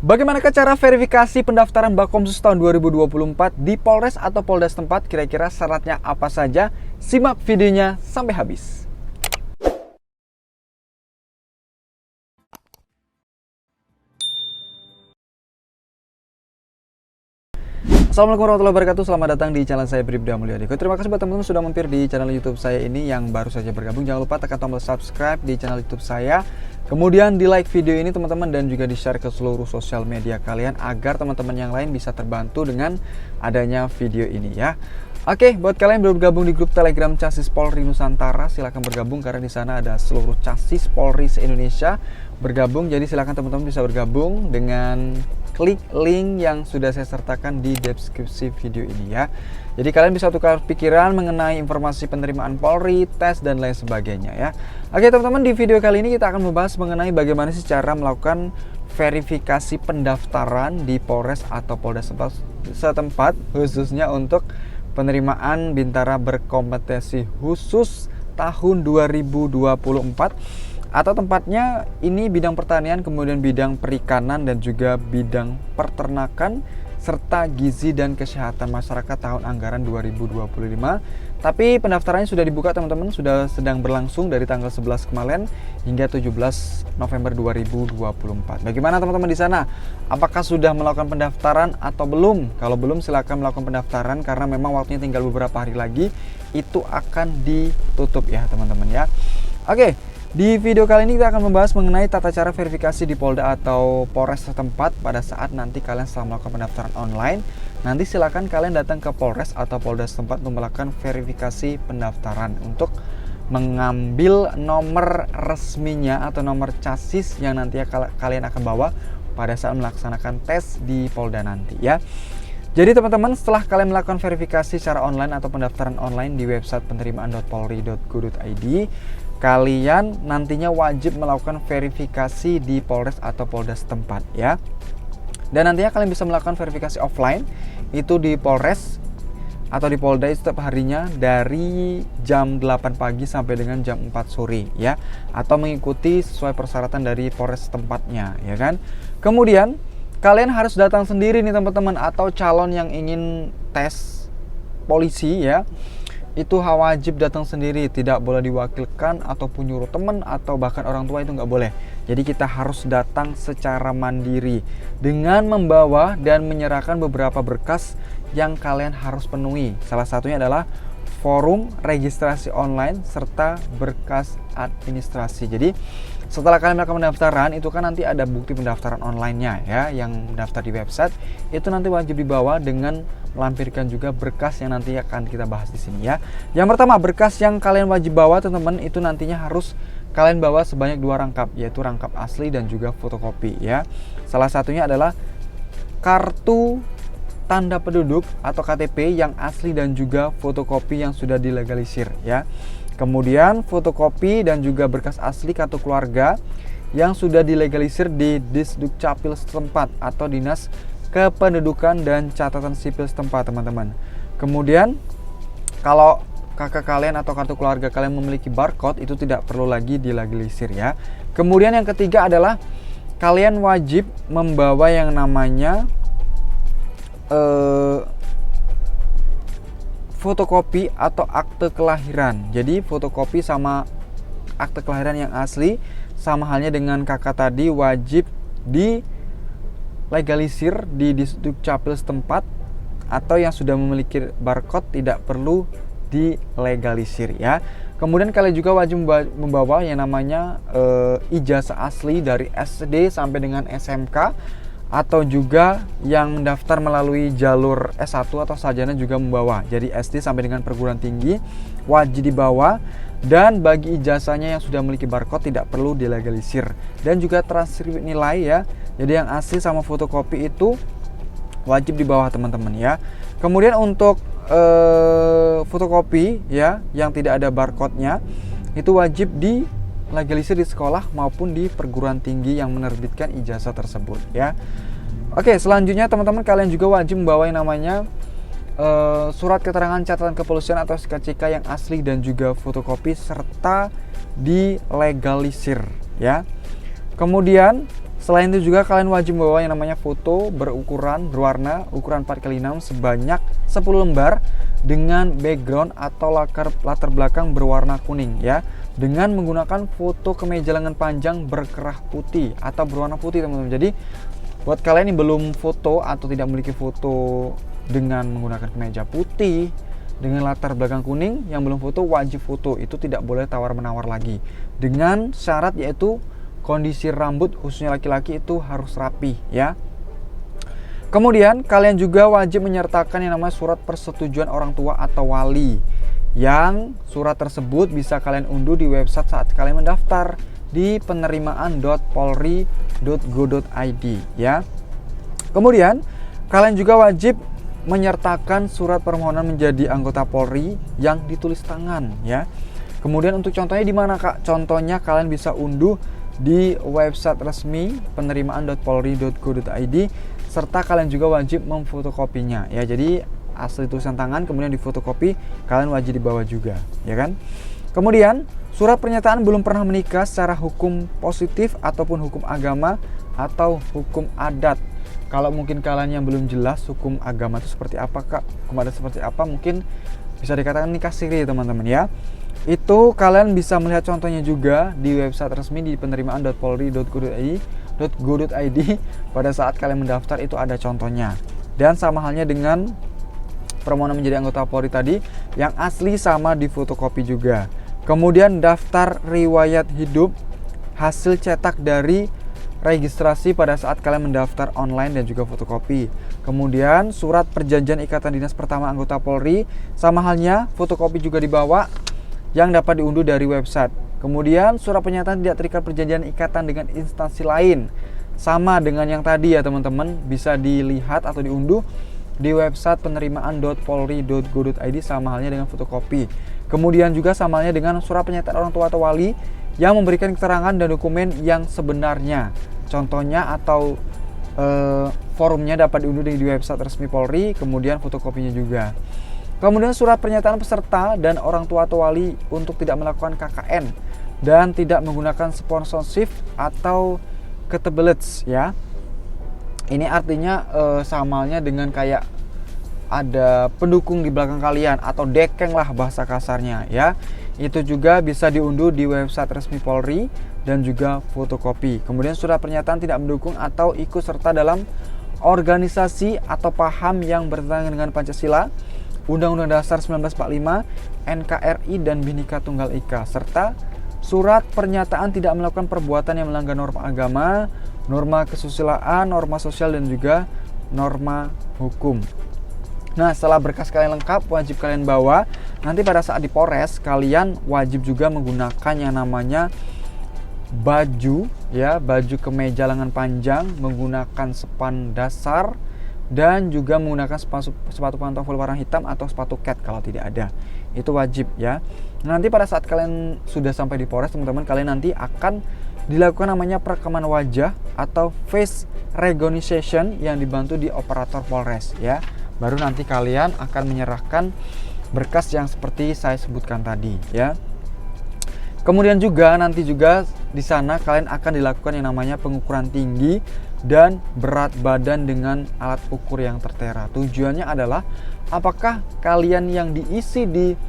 Bagaimanakah cara verifikasi pendaftaran Bakomsus tahun 2024 di Polres atau Polda setempat? Kira-kira syaratnya apa saja? Simak videonya sampai habis. Assalamualaikum warahmatullahi wabarakatuh. Selamat datang di channel saya Bribda Mulyadi. Terima kasih buat teman-teman sudah mampir di channel YouTube saya ini. Yang baru saja bergabung, jangan lupa tekan tombol subscribe di channel YouTube saya. Kemudian di like video ini teman-teman, dan juga di share ke seluruh sosial media kalian agar teman-teman yang lain bisa terbantu dengan adanya video ini ya. Oke, buat kalian yang belum bergabung di grup Telegram Chassis Polri Nusantara, silahkan bergabung karena di sana ada seluruh chassis Polri se-Indonesia bergabung. Jadi silahkan teman-teman bisa bergabung dengan klik link yang sudah saya sertakan di deskripsi video ini ya. Jadi kalian bisa tukar pikiran mengenai informasi penerimaan Polri, tes dan lain sebagainya ya. Oke teman-teman, di video kali ini kita akan membahas mengenai bagaimana sih cara melakukan verifikasi pendaftaran di Polres atau Polda setempat, khususnya untuk penerimaan Bintara berkompetensi khusus tahun 2024, atau tempatnya ini bidang pertanian, kemudian bidang perikanan dan juga bidang peternakan serta gizi dan kesehatan masyarakat tahun anggaran 2025. Tapi pendaftarannya sudah dibuka teman-teman, sudah sedang berlangsung dari tanggal 11 kemarin hingga 17 November 2024. Bagaimana teman-teman di sana? Apakah sudah melakukan pendaftaran atau belum? Kalau belum, silakan melakukan pendaftaran karena memang waktunya tinggal beberapa hari lagi itu akan ditutup ya teman-teman ya. Oke. Di video kali ini kita akan membahas mengenai tata cara verifikasi di Polda atau Polres setempat pada saat nanti kalian setelah melakukan pendaftaran online. Nanti silakan kalian datang ke Polres atau Polda setempat untuk melakukan verifikasi pendaftaran untuk mengambil nomor resminya atau nomor chassis yang nanti kalian akan bawa pada saat melaksanakan tes di Polda nanti ya. Jadi teman-teman, setelah kalian melakukan verifikasi secara online atau pendaftaran online di website penerimaan.polri.go.id, kalian nantinya wajib melakukan verifikasi di Polres atau Polda setempat ya. Dan nantinya kalian bisa melakukan verifikasi offline itu di Polres atau di Polda setiap harinya dari jam 8 pagi sampai dengan jam 4 sore ya, atau mengikuti sesuai persyaratan dari Polres tempatnya ya kan. Kemudian kalian harus datang sendiri nih teman-teman, atau calon yang ingin tes polisi ya, itu wajib datang sendiri, tidak boleh diwakilkan ataupun nyuruh teman atau bahkan orang tua, itu nggak boleh. Jadi kita harus datang secara mandiri dengan membawa dan menyerahkan beberapa berkas yang kalian harus penuhi. Salah satunya adalah forum registrasi online serta berkas administrasi. Jadi setelah kalian melakukan pendaftaran, itu kan nanti ada bukti pendaftaran online-nya ya, yang mendaftar di website itu nanti wajib dibawa dengan melampirkan juga berkas yang nanti akan kita bahas di sini ya. Yang pertama, berkas yang kalian wajib bawa teman-teman itu nantinya harus kalian bawa sebanyak 2 rangkap, yaitu rangkap asli dan juga fotokopi ya. Salah satunya adalah kartu tanda penduduk atau KTP yang asli dan juga fotokopi yang sudah dilegalisir ya. Kemudian fotokopi dan juga berkas asli kartu keluarga yang sudah dilegalisir di Disdukcapil setempat atau Dinas Kependudukan dan Catatan Sipil setempat teman-teman. Kemudian kalau kakak kalian atau kartu keluarga kalian memiliki barcode, itu tidak perlu lagi dilegalisir ya. Kemudian yang ketiga adalah kalian wajib membawa yang namanya fotokopi atau akte kelahiran. Jadi fotokopi sama akte kelahiran yang asli sama halnya dengan kakak tadi wajib dilegalisir di Disdukcapil setempat, atau yang sudah memiliki barcode tidak perlu dilegalisir ya. Kemudian kalian juga wajib membawa yang namanya ijazah asli dari SD sampai dengan SMK, atau juga yang mendaftar melalui jalur S1 atau sarjana juga membawa. Jadi SD sampai dengan perguruan tinggi wajib dibawa, dan bagi ijazahnya yang sudah memiliki barcode tidak perlu dilegalisir. Dan juga transkrip nilai ya. Jadi yang asli sama fotokopi itu wajib dibawa teman-teman ya. Kemudian untuk fotokopi ya yang tidak ada barcode-nya itu wajib dilegalisir di sekolah maupun di perguruan tinggi yang menerbitkan ijazah tersebut ya. Oke, selanjutnya teman-teman kalian juga wajib membawa yang namanya surat keterangan catatan kepolisian atau SKCK yang asli dan juga fotokopi serta dilegalisir ya. Kemudian Selain itu juga kalian wajib membawa yang namanya foto berwarna ukuran 4x6 sebanyak 10 lembar dengan background atau latar belakang berwarna kuning ya. Dengan menggunakan foto kemeja lengan panjang berkerah putih atau berwarna putih teman-teman. Jadi buat kalian yang belum foto atau tidak memiliki foto dengan menggunakan kemeja putih dengan latar belakang kuning, yang belum foto wajib foto. Itu tidak boleh tawar-menawar lagi. Dengan syarat yaitu kondisi rambut khususnya laki-laki itu harus rapi ya. Kemudian kalian juga wajib menyertakan yang namanya surat persetujuan orang tua atau wali. Yang surat tersebut bisa kalian unduh di website saat kalian mendaftar di penerimaan.polri.go.id ya. Kemudian kalian juga wajib menyertakan surat permohonan menjadi anggota Polri yang ditulis tangan ya. Kemudian untuk contohnya di mana Kak? Contohnya kalian bisa unduh di website resmi penerimaan.polri.go.id serta kalian juga wajib memfotokopinya ya. Jadi asli tulisan tangan kemudian difotokopi, kalian wajib dibawa juga ya kan. Kemudian surat pernyataan belum pernah menikah secara hukum positif ataupun hukum agama atau hukum adat. Kalau mungkin kalian yang belum jelas hukum agama itu seperti apa Kak, hukum adat seperti apa, mungkin bisa dikatakan nikah siri teman-teman ya. Itu kalian bisa melihat contohnya juga di website resmi di penerimaan.polri.go.id pada saat kalian mendaftar itu ada contohnya. Dan sama halnya dengan permohonan menjadi anggota Polri tadi, yang asli sama di fotokopi juga. Kemudian daftar riwayat hidup hasil cetak dari registrasi pada saat kalian mendaftar online dan juga fotokopi. Kemudian surat perjanjian ikatan dinas pertama anggota Polri, sama halnya fotokopi juga dibawa yang dapat diunduh dari website. Kemudian surat pernyataan tidak terikat perjanjian ikatan dengan instansi lain, sama dengan yang tadi ya teman-teman, bisa dilihat atau diunduh di website penerimaan.polri.go.id sama halnya dengan fotokopi. Kemudian juga sama halnya dengan surat pernyataan orang tua atau wali yang memberikan keterangan dan dokumen yang sebenarnya. Contohnya atau forumnya dapat diunduh di website resmi Polri, kemudian fotokopinya juga. Kemudian surat pernyataan peserta dan orang tua atau wali untuk tidak melakukan KKN dan tidak menggunakan sponsorship atau ketebelets ya. Ini artinya samalnya dengan kayak ada pendukung di belakang kalian atau dekeng lah bahasa kasarnya ya. Itu juga bisa diunduh di website resmi Polri dan juga fotokopi. Kemudian surat pernyataan tidak mendukung atau ikut serta dalam organisasi atau paham yang bertentangan dengan Pancasila, Undang-Undang Dasar 1945, NKRI dan Bhinneka Tunggal Ika, serta surat pernyataan tidak melakukan perbuatan yang melanggar norma agama, norma kesusilaan, norma sosial dan juga norma hukum. Nah, setelah berkas kalian lengkap, wajib kalian bawa. Nanti pada saat di Polres, kalian wajib juga menggunakan yang namanya baju ya, baju kemeja lengan panjang, menggunakan sepan dasar dan juga menggunakan sepatu pantofel warna hitam atau sepatu cat kalau tidak ada. Itu wajib ya. Nanti pada saat kalian sudah sampai di Polres teman-teman, kalian nanti akan dilakukan namanya perekaman wajah atau face recognition yang dibantu di operator Polres ya. Baru nanti kalian akan menyerahkan berkas yang seperti saya sebutkan tadi ya. Kemudian juga nanti juga di sana kalian akan dilakukan yang namanya pengukuran tinggi dan berat badan dengan alat ukur yang tertera. Tujuannya adalah apakah kalian yang diisi di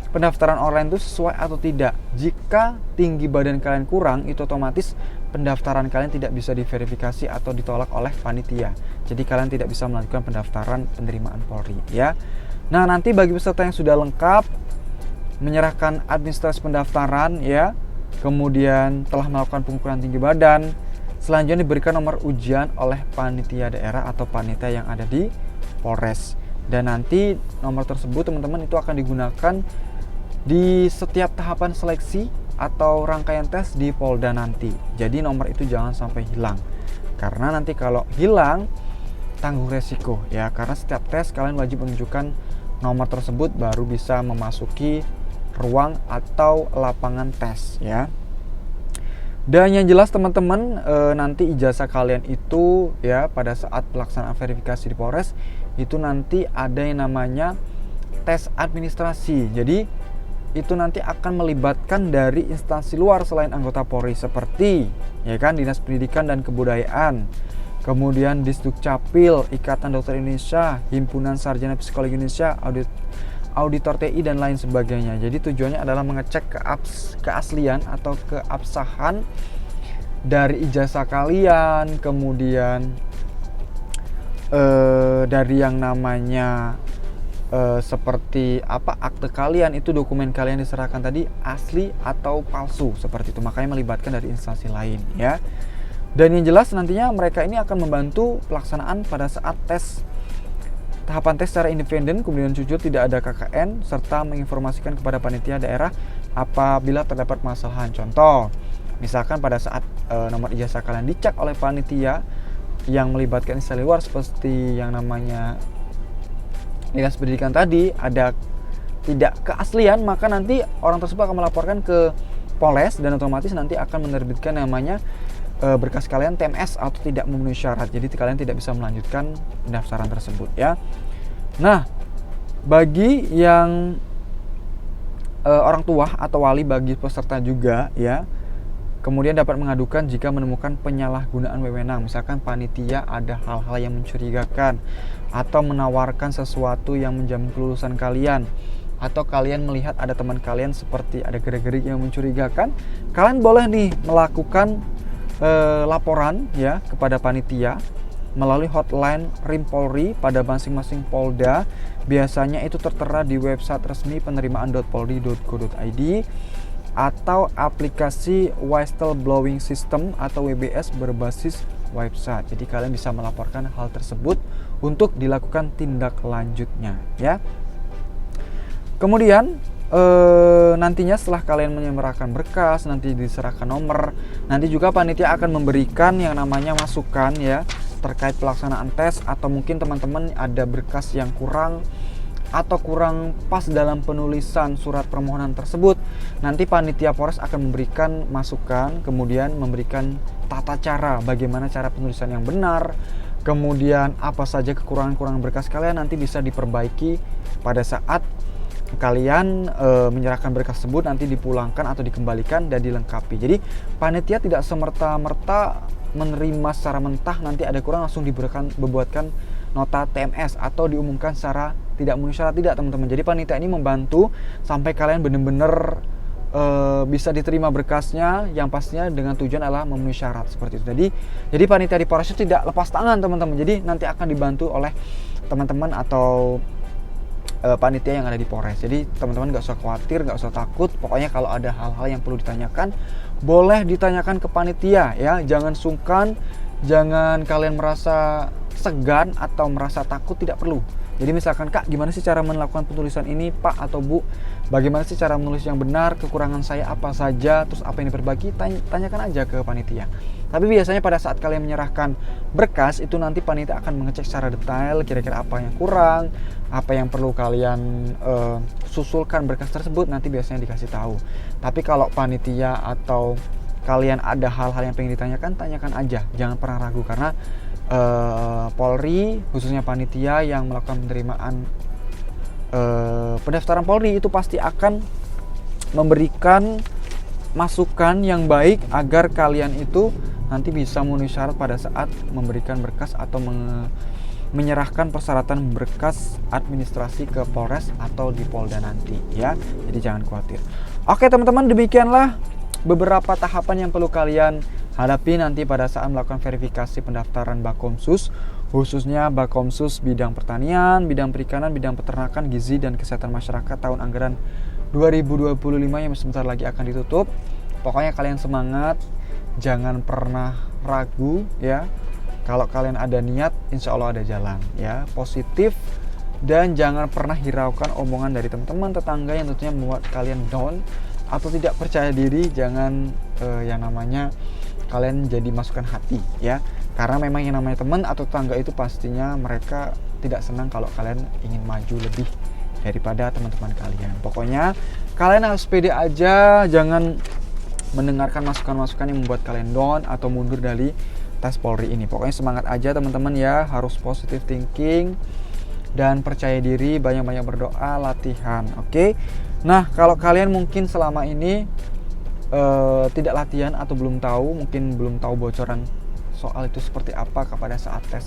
pendaftaran online itu sesuai atau tidak. Jika tinggi badan kalian kurang, itu otomatis pendaftaran kalian tidak bisa diverifikasi atau ditolak oleh panitia. Jadi kalian tidak bisa melanjutkan pendaftaran penerimaan Polri ya. Nah, nanti bagi peserta yang sudah lengkap menyerahkan administrasi pendaftaran ya, kemudian telah melakukan pengukuran tinggi badan, selanjutnya diberikan nomor ujian oleh panitia daerah atau panitia yang ada di Polres. Dan nanti nomor tersebut teman-teman itu akan digunakan di setiap tahapan seleksi atau rangkaian tes di Polda nanti. Jadi nomor itu jangan sampai hilang. Karena nanti kalau hilang tanggung resiko ya, karena setiap tes kalian wajib menunjukkan nomor tersebut baru bisa memasuki ruang atau lapangan tes ya. Dan yang jelas teman-teman, nanti ijazah kalian itu ya pada saat pelaksanaan verifikasi di Polres itu nanti ada yang namanya tes administrasi. Jadi itu nanti akan melibatkan dari instansi luar selain anggota Polri seperti ya kan Dinas Pendidikan dan Kebudayaan, kemudian Disdukcapil, Ikatan Dokter Indonesia, Himpunan Sarjana Psikologi Indonesia, Auditor TI dan lain sebagainya. Jadi tujuannya adalah mengecek keaslian atau keabsahan dari ijazah kalian, kemudian dari yang namanya seperti apa akte kalian, itu dokumen kalian diserahkan tadi asli atau palsu seperti itu. Makanya melibatkan dari instansi lain ya. Dan yang jelas nantinya mereka ini akan membantu pelaksanaan pada saat tahapan tes secara independen, kemudian jujur, tidak ada KKN, serta menginformasikan kepada panitia daerah apabila terdapat permasalahan. Contoh, misalkan pada saat nomor ijazah kalian dicek oleh panitia yang melibatkan instansi luar seperti yang namanya Dinas Pendidikan tadi, ada tidak keaslian, maka nanti orang tersebut akan melaporkan ke Polres dan otomatis nanti akan menerbitkan namanya berkas kalian TMS atau tidak memenuhi syarat. Jadi kalian tidak bisa melanjutkan pendaftaran tersebut ya. Nah, bagi yang orang tua atau wali bagi peserta juga ya, kemudian dapat mengadukan jika menemukan penyalahgunaan wewenang. Misalkan panitia ada hal-hal yang mencurigakan atau menawarkan sesuatu yang menjamin kelulusan kalian, atau kalian melihat ada teman kalian seperti ada gerak-gerik yang mencurigakan, kalian boleh nih melakukan laporan ya kepada panitia melalui hotline RIM Polri pada masing-masing Polda. Biasanya itu tertera di website resmi penerimaan.polri.go.id atau aplikasi Whistleblowing System atau WBS berbasis website. Jadi kalian bisa melaporkan hal tersebut untuk dilakukan tindak lanjutnya ya. Kemudian nantinya setelah kalian menyerahkan berkas, nanti diserahkan nomor, nanti juga panitia akan memberikan yang namanya masukan ya terkait pelaksanaan tes, atau mungkin teman-teman ada berkas yang kurang atau kurang pas dalam penulisan surat permohonan tersebut. Nanti panitia Polres akan memberikan masukan, kemudian memberikan tata cara bagaimana cara penulisan yang benar, kemudian apa saja kekurangan-kekurangan berkas kalian nanti bisa diperbaiki pada saat kalian menyerahkan berkas tersebut, nanti dipulangkan atau dikembalikan dan dilengkapi. Jadi panitia tidak semerta-merta menerima secara mentah, nanti ada kurang langsung dibuatkan nota TMS atau diumumkan secara tidak memenuhi syarat, tidak teman-teman. Jadi panitia ini membantu sampai kalian benar-benar bisa diterima berkasnya, yang pastinya dengan tujuan adalah memenuhi syarat seperti itu. Jadi panitia di Polres itu tidak lepas tangan teman-teman. Jadi nanti akan dibantu oleh teman-teman atau panitia yang ada di Polres. Jadi teman-teman gak usah khawatir, gak usah takut. Pokoknya kalau ada hal-hal yang perlu ditanyakan, boleh ditanyakan ke panitia ya. Jangan sungkan, jangan kalian merasa segan atau merasa takut, tidak perlu. Jadi misalkan, Kak, gimana sih cara melakukan penulisan ini, Pak atau Bu? Bagaimana sih cara menulis yang benar? Kekurangan saya apa saja? Terus apa yang diperbaiki? Tanyakan aja ke panitia. Tapi biasanya pada saat kalian menyerahkan berkas, itu nanti panitia akan mengecek secara detail kira-kira apa yang kurang, apa yang perlu kalian susulkan berkas tersebut, nanti biasanya dikasih tahu. Tapi kalau panitia atau kalian ada hal-hal yang pengen ditanyakan, tanyakan aja. Jangan pernah ragu, karena Polri, khususnya panitia yang melakukan penerimaan pendaftaran Polri itu pasti akan memberikan masukan yang baik agar kalian itu nanti bisa memenuhi syarat pada saat memberikan berkas atau menyerahkan persyaratan berkas administrasi ke Polres atau di Polda nanti ya. Jadi jangan khawatir. Oke teman-teman, demikianlah beberapa tahapan yang perlu kalian hadapi nanti pada saat melakukan verifikasi pendaftaran Bakomsus, khususnya Bakomsus bidang pertanian, bidang perikanan, bidang peternakan, gizi dan kesehatan masyarakat tahun anggaran 2025 yang sebentar lagi akan ditutup. Pokoknya kalian semangat, jangan pernah ragu ya. Kalau kalian ada niat, insya Allah ada jalan ya. Positif, dan jangan pernah hiraukan omongan dari teman-teman, tetangga yang tentunya membuat kalian down atau tidak percaya diri. Jangan yang namanya kalian jadi masukan hati ya, karena memang yang namanya teman atau tetangga itu pastinya mereka tidak senang kalau kalian ingin maju lebih daripada teman-teman kalian. Pokoknya kalian harus pede aja, jangan mendengarkan masukan-masukan yang membuat kalian down atau mundur dari tes Polri ini. Pokoknya semangat aja teman-teman ya, harus positive thinking dan percaya diri, banyak-banyak berdoa, latihan. Oke. Nah, kalau kalian mungkin selama ini tidak latihan atau belum tahu, mungkin belum tahu bocoran soal itu seperti apa pada saat tes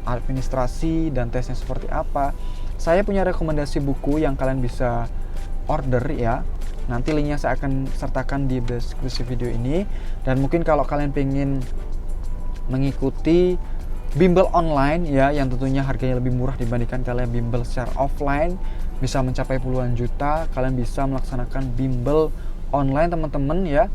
administrasi dan tesnya seperti apa, saya punya rekomendasi buku yang kalian bisa order ya. Nanti linknya saya akan sertakan di deskripsi video ini. Dan mungkin kalau kalian pengen mengikuti bimbel online ya, yang tentunya harganya lebih murah dibandingkan kalian bimbel secara offline, bisa mencapai puluhan juta, kalian bisa melaksanakan bimbel online teman-teman ya.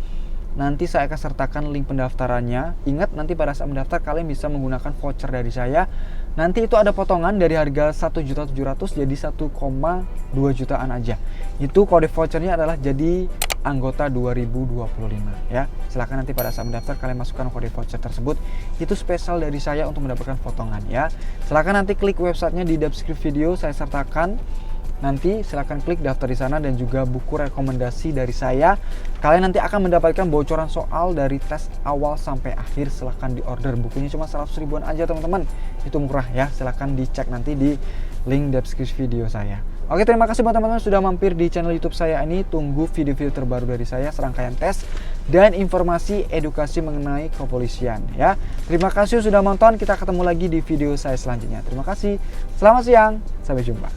Nanti saya akan sertakan link pendaftarannya. Ingat, nanti pada saat mendaftar kalian bisa menggunakan voucher dari saya. Nanti itu ada potongan dari harga 1.700.000 jadi 1,2 jutaan aja. Itu kode vouchernya adalah jadi anggota 2025 ya. Silahkan nanti pada saat mendaftar kalian masukkan kode voucher tersebut. Itu spesial dari saya untuk mendapatkan potongan ya. Silahkan nanti klik websitenya di deskripsi video saya sertakan. Nanti silahkan klik daftar di sana dan juga buku rekomendasi dari saya. Kalian nanti akan mendapatkan bocoran soal dari tes awal sampai akhir. Silahkan di order, bukunya cuma 100 ribuan aja teman-teman. Itu murah ya, silahkan dicek nanti di link deskripsi video saya. Oke, terima kasih buat teman-teman sudah mampir di channel YouTube saya ini. Tunggu video-video terbaru dari saya, serangkaian tes dan informasi edukasi mengenai kepolisian ya. Terima kasih sudah nonton, kita ketemu lagi di video saya selanjutnya. Terima kasih, selamat siang, sampai jumpa.